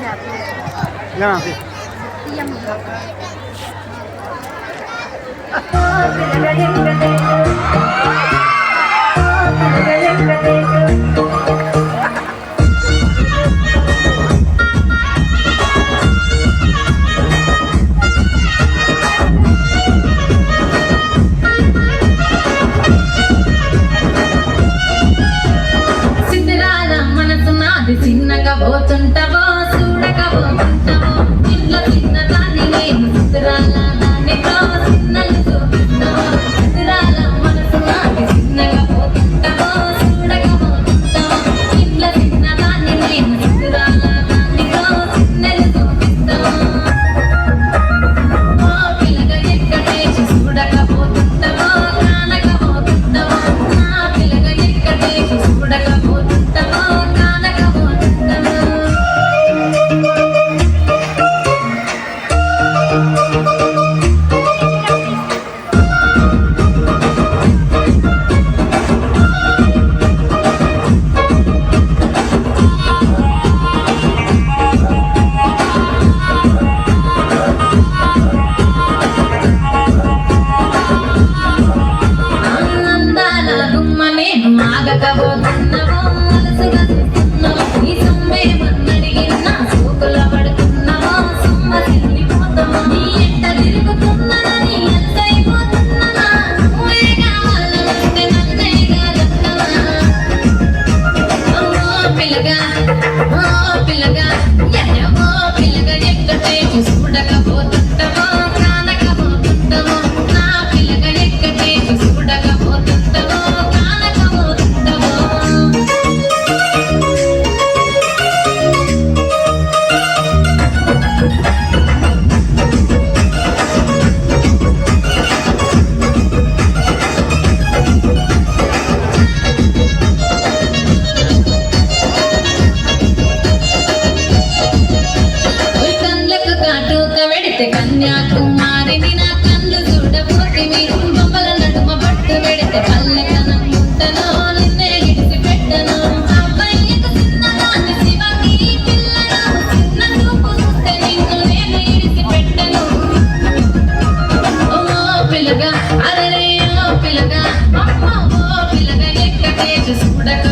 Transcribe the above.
No, sí. చిన్నగా పోతుంటావో చూడగా పోతుంటావో ఇంట్లో చిన్నదాన్ని నేను చిత్రాల దానితో చిన్నలు చూపిస్తావో చిత్రాల మనసు నాది చిన్నగా పోతుంటావో చూడగా పోతుంటావో ఇంట్లో చిన్నదాన్ని నేను చిత్రాల దానితో చిన్నలు చూపిస్తావో ఓ పిల్లగా ఎక్కడేసి చూడగా పోతుంటావో కానగా పోతుంటావో నా పిల్లగా ఎక్కడేసి చూడగా పోతుంటావో ఆగకపోతున్నావో అలసుగా చూస్తున్నావో ఈ సొమ్మే మన్నడిగినా సోకుల పడుతున్నావో సొమ్మ తిరిగిపోతావో నీ ఎంట తిరుగుతున్నానని ఎంతైపోతున్నా నువ్వే కావాలంటే నన్నే కాదన్నావా ఓ పిల్లగా ఓ పిల్లగా ఓ పిల్లగా ఎక్కటే చూడకపోతుంటావో కానకపోతుంటావో నా పిల్లగా ఎక్కటే చూడకపోతుంటావో కన్యాకుమారిని నా కళ్ళు చూడబోతే మీరు బొమ్మల నడుమ పట్టు పెడితే పల్లెకనం ముట్టను నిన్నే ఇడిసి పెట్టను అబ్బాయికు చిన్నదాన్ని శివకి పిల్లను చిన్న చూపు చూస్తే నిన్ను నేను ఇడిసి పెట్టను ఓ పిల్లగా అరే ఓ పిల్లగా అమ్మ ఓ పిల్లగా ఎక్కడే చూడక